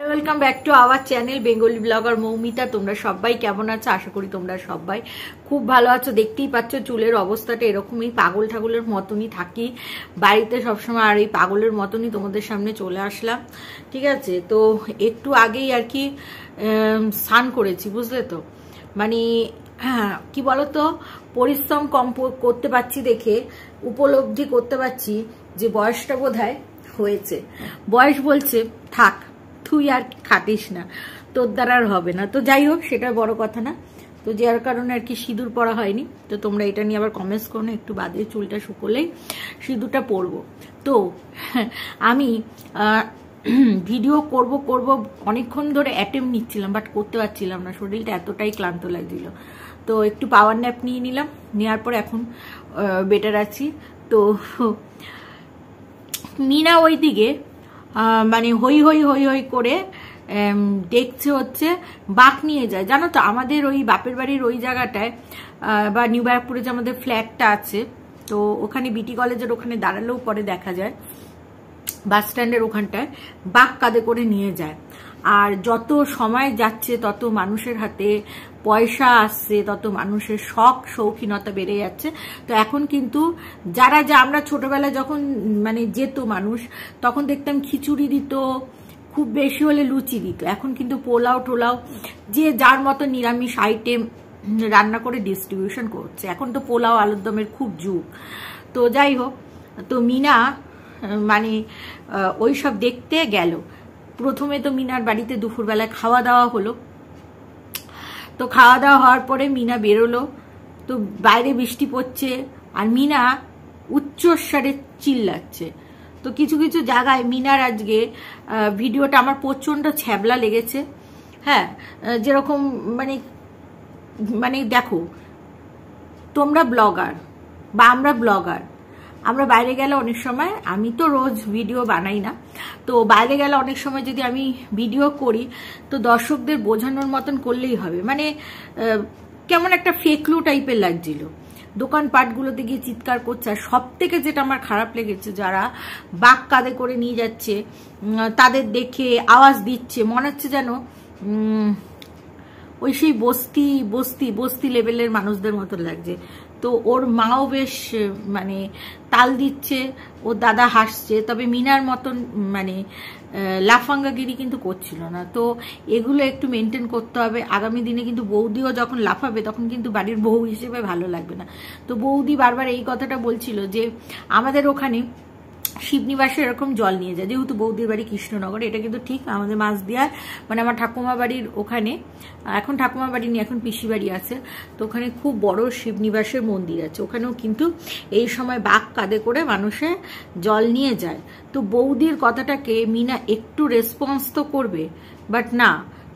Welcome back to our channel Bengali blogger Moumita. তোমরা সবাই কেমন আছো? আশা করি তোমরা সবাই খুব ভালো আছো। দেখতেই পাচ্ছ চুলের অবস্থাটা এরকমই, পাগল ঠাগলের মতনই থাকি বাড়িতে সবসময়, আর এই পাগলের মতনই তোমাদের সামনে চলে আসলাম। ঠিক আছে, তো একটু আগেই আর কি স্নান করেছি, বুঝলে তো। মানে কি বলতো, পরিশ্রম কম করতে পারছি দেখে উপলব্ধি করতে পারছি যে বয়সটা বোধহয় হয়েছে। বয়স বলছে থাক, তুই আর খাটিস না, তোর দ্বারা আর হবে না। তো যাই হোক, সেটা বড় কথা না। তো যার কারণে আর কি সিঁদুর পরা হয়নি। তো তোমরা এটা নিয়ে আবার কমেন্টস করো না, একটু বাদে চুলটা শুকোলেই সিঁদুরটা পরবো। তো আমি ভিডিও করব অনেকক্ষণ ধরে অ্যাটেম্প নিচ্ছিলাম, বাট করতে পারছিলাম না, শরীরটা এতটাই ক্লান্ত লাগছিল। তো একটু পাওয়ার ন্যাপ নিয়ে নিলাম, নেওয়ার পর এখন বেটার আছি। তো মিনা ওইদিকে মানে হই হই হই হই করে দেখছে হচ্ছে বাঘ নিয়ে যায়। জানো তো, আমাদের ওই বাপের বাড়ির ওই জায়গাটায় বা নিউ ব্যারাকপুরে যে আমাদের ফ্ল্যাটটা আছে, তো ওখানে বিটি কলেজের ওখানে দাঁড়ালেও পরে দেখা যায় বাস স্ট্যান্ডের ওখানটায় বাঘ কাঁধে করে নিয়ে যায়। আর যত সময় যাচ্ছে তত মানুষের হাতে পয়সা আসছে, তত মানুষের শখ শৌখিনতা বেড়ে যাচ্ছে। তো এখন কিন্তু যারা আমরা ছোটবেলায় যখন মানে যেত মানুষ, তখন দেখতাম খিচুড়ি দিত, খুব বেশি হলে লুচি দিত। এখন কিন্তু পোলাও টোলাও যে যার মতো নিরামিষ আইটেম রান্না করে ডিস্ট্রিবিউশন করছে। এখন তো পোলাও আলুর দমের খুব যুগ। তো যাই হোক, তো মিনা মানে ওই সব দেখতে গেল। প্রথমে তো মিনার বাড়িতে দুপুরবেলায় খাওয়া দাওয়া হলো। তো খাওয়া দাওয়া হওয়ার পরে মিনা বেরোলো, তো বাইরে বৃষ্টি পড়ছে আর মিনা উচ্চস্বরে চিল্লাচ্ছে। তো কিছু কিছু জায়গায় মিনার আজকে ভিডিওটা আমার প্রচণ্ড ছ্যাবলা লেগেছে। হ্যাঁ, যেরকম মানে মানে দেখো, তোমরা ব্লগার বা আমরা ব্লগার, আমরা বাইরে গেলে অনেক সময়, আমি তো রোজ ভিডিও বানাই না, তো বাইরে গেলে অনেক সময় যদি আমি ভিডিও করি তো দর্শকদের বোঝানোর মতন করলেই হবে। মানে কেমন একটা ফেকলু টাইপের লাগছিল। দোকানপাটগুলোতে গিয়ে চিৎকার করছে। আর সব থেকে যেটা আমার খারাপ লেগেছে, যারা বাঘ কাঁধে করে নিয়ে যাচ্ছে তাদের দেখে আওয়াজ দিচ্ছে, মনে হচ্ছে যেন ওই সেই বস্তি বস্তি বস্তি লেভেলের মানুষদের মতো লাগছে। তো ওর মাও বেশ মানে তাল দিচ্ছে, ওর দাদা হাসছে, তবে মিনার মতন মানে লাফাঙ্গাগিরি কিন্তু করছিল না। তো এগুলো একটু মেনটেন করতে হবে। আগামী দিনে কিন্তু বৌদিও যখন লাফাবে তখন কিন্তু বাড়ির বউ হিসেবে ভালো লাগবে না। তো বৌদি বারবার এই কথাটা বলছিল যে আমাদের ওখানে শিবনিবাসে এরকম জল নিয়ে যায়, যেহেতু বৌদির বাড়ি কৃষ্ণনগর। এটা কিন্তু ঠিক আমাদের মাছদিয়ার মানে আমার ঠাকুমা বাড়ির ওখানে, এখন ঠাকুমা বাড়ি নিয়ে এখন পিসি বাড়ি আছে, তো ওখানে খুব বড় শিবনিবাসের মন্দির আছে। ওখানেও কিন্তু এই সময় বাঘ কাঁধে করে মানুষে জল নিয়ে যায়। তো বৌদির কথাটাকে মিনা একটু রেসপন্স তো করবে, বাট না,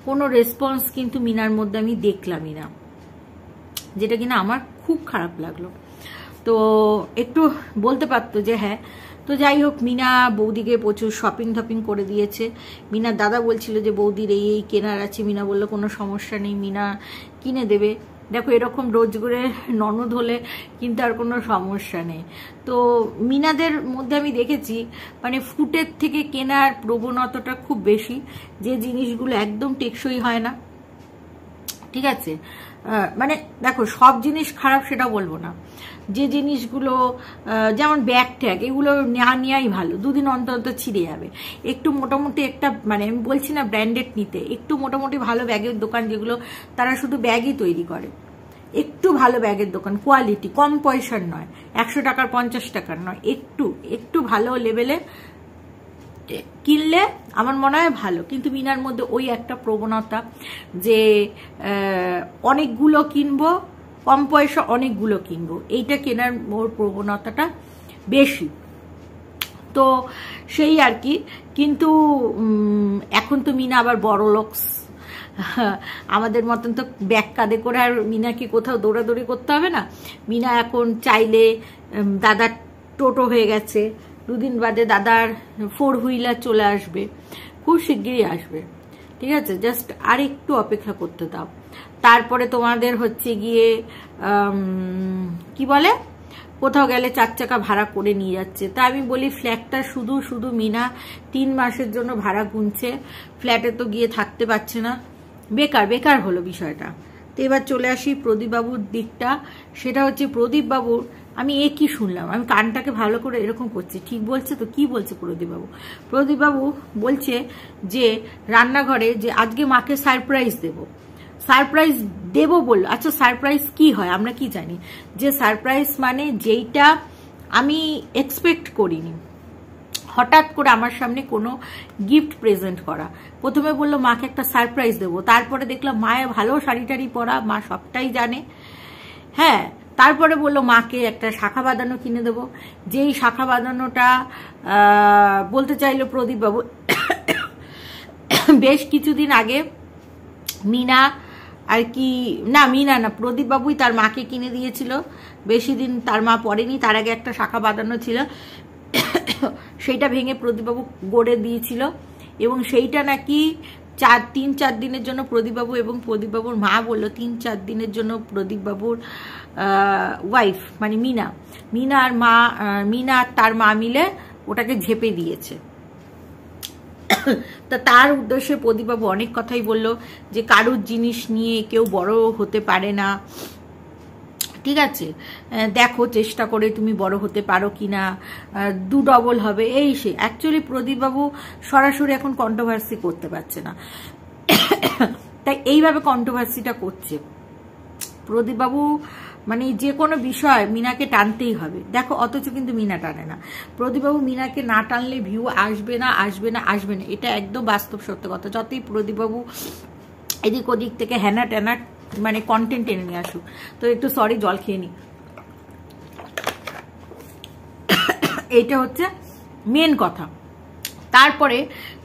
কোনো রেসপন্স কিন্তু মিনার মধ্যে আমি দেখলামই না, যেটা কিনা আমার খুব খারাপ লাগলো। তো একটু বলতে পারতো যে হ্যাঁ। তো যাই হোক, মিনা বৌদিকে প্রচুর শপিং টপিং করে দিয়েছে। মিনার দাদা বলছিল যে বৌদির এই এই কেনার আছে, মিনা বললো কোনো সমস্যা নেই, মিনা কিনে দেবে। দেখো, এরকম রোজ করে ননদ হলে কিন্তু আর কোনো সমস্যা নেই। তো মিনাদের মধ্যে আমি দেখেছি মানে ফুটের থেকে কেনার প্রবণতাটা খুব বেশি, যে জিনিসগুলো একদম টেকসই হয় না। ঠিক আছে, মানে দেখো, সব জিনিস খারাপ সেটা বলবো না, যে জিনিসগুলো যেমন ব্যাগ ট্যাগ, এগুলো নেওয়াই ভালো, দুদিন অন্তর অন্তর ছিঁড়ে যাবে। একটু মোটামুটি একটা, মানে আমি বলছি না ব্র্যান্ডেড নিতে, একটু মোটামুটি ভালো ব্যাগের দোকান, যেগুলো তারা শুধু ব্যাগই তৈরি করে, একটু ভালো ব্যাগের দোকান, কোয়ালিটি, কম পয়সার নয়, 100 টাকার 50 টাকার নয়, একটু একটু ভালো লেভেলে কিনলে আমার মনে হয় ভালো। কিন্তু মিনার মধ্যে ওই একটা প্রবণতা যে অনেকগুলো কিনবো, কম পয়সা অনেকগুলো কিনবো, এইটা কেনার ওর প্রবণতাটা বেশি। তো সেই আর কি। কিন্তু এখন তো মিনা আবার বড় লোক, আমাদের মতন তো ব্যাগ কাঁধে করে আর মিনাকে কোথাও দৌড়াদৌড়ি করতে হবে না। মিনা এখন চাইলে দাদার টোটো হয়ে গেছে, দুদিন বাদে দাদার 4 হুইলার চলে আসবে, খুব শিগগিরই আসবে। ঠিক আছে, জাস্ট আর একটু অপেক্ষা করতে দাও। তারপরে তোমাদের হচ্ছে গিয়ে কি বলে কোথাও গেলে 4 চাকা ভাড়া করে নিয়ে যাচ্ছে। তা আমি বলি ফ্ল্যাটটা শুধু শুধু মিনা 3 মাসের জন্য ভাড়া গুনছে, ফ্ল্যাটে তো গিয়ে থাকতে পারছে না, বেকার বেকার হলো বিষয়টা। তো এবার চলে আসি প্রদীপবাবুর দিকটা। সেটা হচ্ছে প্রদীপবাবুর, আমি কি শুনলাম, আমি কানটাকে ভালো করে এরকম করছি, ঠিক বলছে তো? কি বলছে প্রদীপবাবু? প্রদীপবাবু বলছে যে রান্নাঘরে যে আজকে মাকে সারপ্রাইজ দেবো, সারপ্রাইজ দেবো বললো। আচ্ছা সারপ্রাইজ কি হয় আমরা কি জানি? যে সারপ্রাইজ মানে যেইটা আমি এক্সপেক্ট করিনি, হঠাৎ করে আমার সামনে কোনো গিফট প্রেজেন্ট করা। প্রথমে বললো মাকে একটা সারপ্রাইজ দেবো, তারপরে দেখলাম মায়ের ভালো শাড়ি টাড়ি পরা, মা সবটাই জানে। হ্যাঁ, তারপরে বললো মাকে একটা শাখা বাঁধানো কিনে দেবো। যেই শাখা বাঁধানোটা বলতে চাইলো প্রদীপবাবু, বেশ কিছুদিন আগে মিনা আর কি, না মিনা না, প্রদীপবাবুই তার মাকে কিনে দিয়েছিল। বেশি দিন তার মা পড়েনি, তার আগে একটা শাখা বাঁধানো ছিল, সেইটা ভেঙে প্রদীপবাবু গড়ে দিয়েছিল। এবং সেইটা নাকি 3-4 দিনের জন্য প্রদীপবাবু এবং প্রদীপবাবুর মা বললো 3-4 দিনের জন্য প্রদীপবাবুর ওয়াইফ মানে মিনা আর তার মা মিলে ওটাকে ঝেপে দিয়েছে। তা তার উদ্দেশ্যে প্রদীপবাবু অনেক কথাই বললো যে কারুর জিনিস নিয়ে কেউ বড় হতে পারে না, ঠিক আছে, দেখো চেষ্টা করে তুমি বড় হতে পারো কিনা, 2 ডবল হবে এই সে। অ্যাকচুয়ালি প্রদীপবাবু সরাসরি এখন কন্ট্রোভার্সি করতে পারছে না, তাই এইভাবে কন্ট্রোভার্সিটা করছে প্রদীপবাবু। মানে যে কোনো বিষয় মিনাকে টানতেই হবে, দেখো, অথচ কিন্তু মিনা টানে না। প্রদীপবাবু মিনাকে না টানলে ভিউ আসবে না, এটা একদম বাস্তব সত্য কথা। যতই প্রদীপবাবু এদিক ওদিক থেকে হ্যানা ট্যানা মানে কন্টেন্ট টেনে নিয়ে আসুক। তো একটু সরি, জল খেয়ে নি। এইটা হচ্ছে মেন কথা। তারপরে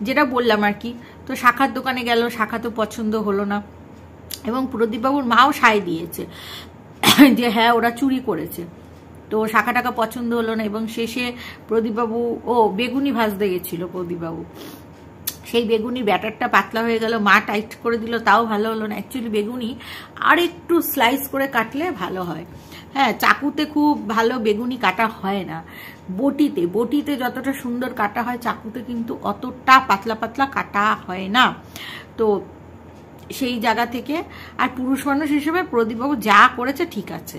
যেটা বললাম আর কি, তো শাখার দোকানে গেল, শাখা তো পছন্দ হলো না এবং প্রদীপবাবুর মাও সায় দিয়েছে যে হ্যাঁ ওরা চুরি করেছে। তো শাখা টাকা পছন্দ হলো না এবং শেষে প্রদীপবাবু বেগুনি ভাজতে গেছিল প্রদীপবাবু, সেই বেগুনির ব্যাটারটা পাতলা হয়ে গেল, মা টাইট করে দিল, তাও ভালো হলো না। অ্যাকচুয়ালি বেগুনি আর একটু স্লাইস করে কাটলে ভালো হয়। হ্যাঁ, চাকুতে খুব ভালো বেগুনি কাটা হয় না, বটিতে যতটা সুন্দর কাটা হয় চাকুতে কিন্তু অতটা পাতলা পাতলা কাটা হয় না। তো সেই জায়গা থেকে আর পুরুষ মানুষ হিসেবে প্রদীপবাবু যা করেছে ঠিক আছে।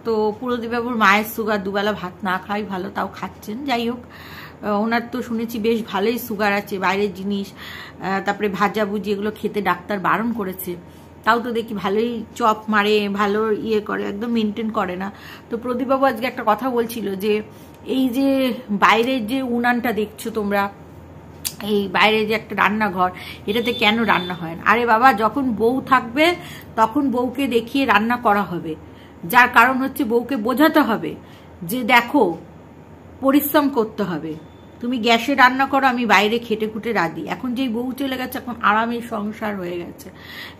তো প্রদীপবাবুর মায়ের সুগার, দুবেলা ভাত না খাই ভালো, তাও খাচ্ছেন। যাই হোক, ওনার তো শুনেছি বেশ ভালোই সুগার আছে, বাইরের জিনিস তারপরে ভাজাভুজি এগুলো খেতে ডাক্তার বারণ করেছে, তাও তো দেখি ভালোই চপ মারে, ভালো করে, একদম মেনটেন করে না। তো প্রদীপবাবু আজকে একটা কথা বলছিল যে এই যে বাইরের যে উনানটা দেখছো তোমরা, এই বাইরে যে একটা রান্নাঘর, এটাতে কেন রান্না হয় না? আরে বাবা, যখন বউ থাকবে তখন বউকে দেখিয়ে রান্না করা হবে, যার কারণ হচ্ছে বউকে বোঝাতে হবে যে দেখো পরিশ্রম করতে হবে, তুমি গ্যাসে রান্না করো, আমি বাইরে খেটে খুটে রাঁধি। এখন যেই বউ চলে গেছে, এখন আরামের সংসার হয়ে গেছে।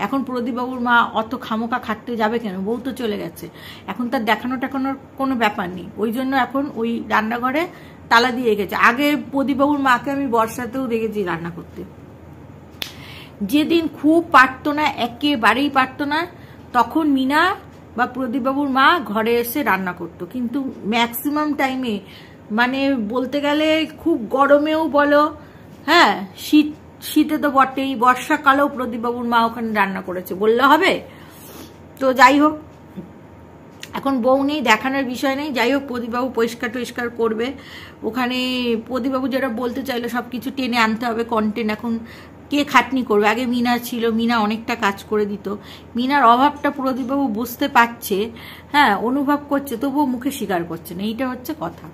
এখন প্রদীপবাবুর মা অত খামোকা খাটতে যাবে কেন? বউ তো চলে গেছে, এখন তার দেখানো টেখানোর কোনো ব্যাপার নেই। ওই জন্য এখন ওই রান্নাঘরে তালা দিয়ে রেখেছে। আগে প্রদীপবাবুর মাকে আমি বর্ষাতেও দেখেছি রান্না করতে, যেদিন খুব পারতো না, একেবারেই পারতো না, তখন মিনা বা প্রদীপবাবুর মা ঘরে এসে রান্না করতো। কিন্তু ম্যাক্সিমাম টাইমে মানে বলতে গেলে খুব গরমেও বলো, হ্যাঁ শীতে তো বটেই, বর্ষাকালেও প্রদীপবাবুর মা ওখানে রান্না করেছে বললে হবে? তো যাই হোক, এখন বউ নেই, দেখানোর বিষয় নেই। যাই হোক, প্রদীপবাবু পরিষ্কার টরিষ্কার করবে ওখানে। প্রদীপবাবু যেটা বলতে চাইলো সব কিছু টেনে আনতে হবে কন্টেন্ট। এখন কে খাটনি করবে? আগে মিনা ছিল, মিনা অনেকটা কাজ করে দিত। মিনার অভাবটা প্রদীপবাবু বুঝতে পারছে, হ্যাঁ অনুভব করছে, তবুও মুখে স্বীকার করছে না, এইটা হচ্ছে কথা।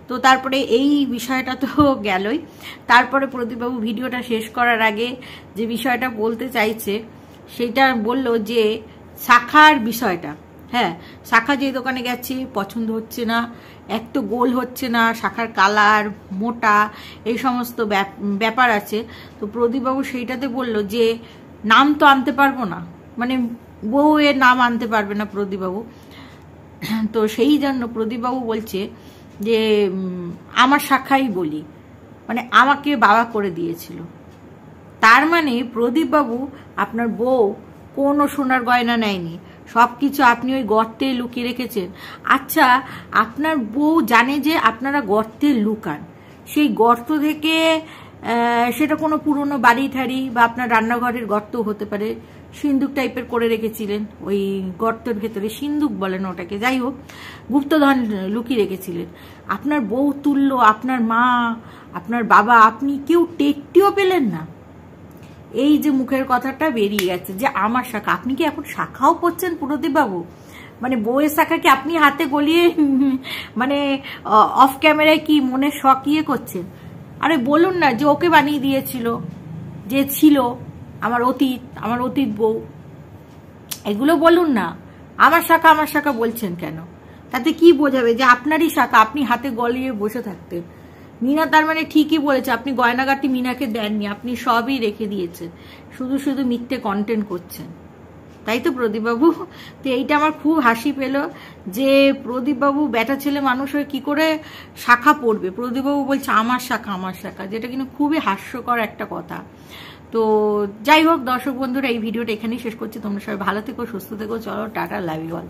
তো তারপরে এই বিষয়টা তো গেলই। তারপরে প্রদীপবাবু ভিডিওটা শেষ করার আগে যে বিষয়টা বলতে চাইছে সেটা বললো যে শাখার বিষয়টা। হ্যাঁ, শাখা যে দোকানে গেছে পছন্দ হচ্ছে না, এক তো গোল হচ্ছে না, শাখার কালার মোটা, এই সমস্ত ব্যাপার আছে। তো প্রদীপবাবু সেইটাতে বলল যে নাম তো আনতে পারবো না, মানে বউয়ের নাম আনতে পারবে না প্রদীপবাবু। তো সেই জন্য প্রদীপবাবু বলছে যে আমার শাখাই বলি, মানে আমাকে বাবা করে দিয়েছিল। তার মানে প্রদীপবাবু আপনার বউ কোনো সোনার গয়না নেয়নি, সবকিছু আপনি ওই গর্তে লুকিয়ে রেখেছেন। আচ্ছা, আপনার বউ জানে যে আপনারা গর্তে লুকান, সেই গর্ত থেকে সেটা কোনো পুরনো বাড়ি ঠাড়ি বা আপনার রান্নাঘরের গর্ত হতে পারে, সিন্দুক টাইপের করে রেখেছিলেন ওই গর্তের ভেতরে, সিন্দুক বলেন ওটাকে, যাই হোক, গুপ্তধন লুকিয়ে রেখেছিলেন। আপনার বউ তুললো, আপনার মা, আপনার বাবা, আপনি কেউ টেরটিও পেলেন না। এই যে মুখের কথাটা বেরিয়ে গেছে যে আমার শাখা, আপনি কি এখন শাখাও করছেন প্রদীপ বাবু? মানে বউয়ের শাখাকে আপনি হাতে গলিয়ে মানে অফ ক্যামেরায় কি মনে শখ ইয়ে করছেন? আরে বলুন না যে ওকে বানিয়ে দিয়েছিল, যে ছিল আমার অতীত বউ, এগুলো বলুন না। আমার শাখা বলছেন কেন? তাতে কি বোঝাবে যে আপনারই শাখা, আপনি হাতে গলিয়ে বসে থাকতেন? মিনা তার মানে ঠিকই বলেছে, আপনি গয়নাগাটি মিনাকে দেননি, আপনি সবই রেখে দিয়েছেন, শুধু মিথ্যে কন্টেন্ট করছেন, তাই তো প্রদীপবাবু? তো এইটা আমার খুব হাসি পেল যে প্রদীপবাবু বেটা ছেলে মানুষ হয়ে কি করে শাখা পড়বে। প্রদীপবাবু বলছে আমার শাখা, যেটা কিন্তু খুবই হাস্যকর একটা কথা। তো যাই হোক দর্শক বন্ধুরা, এই ভিডিওটা এখানেই শেষ করছি। তোমরা সবাই ভালো থেকো, সুস্থ থেকো, চলো টাটা, লাভ ইউ অল।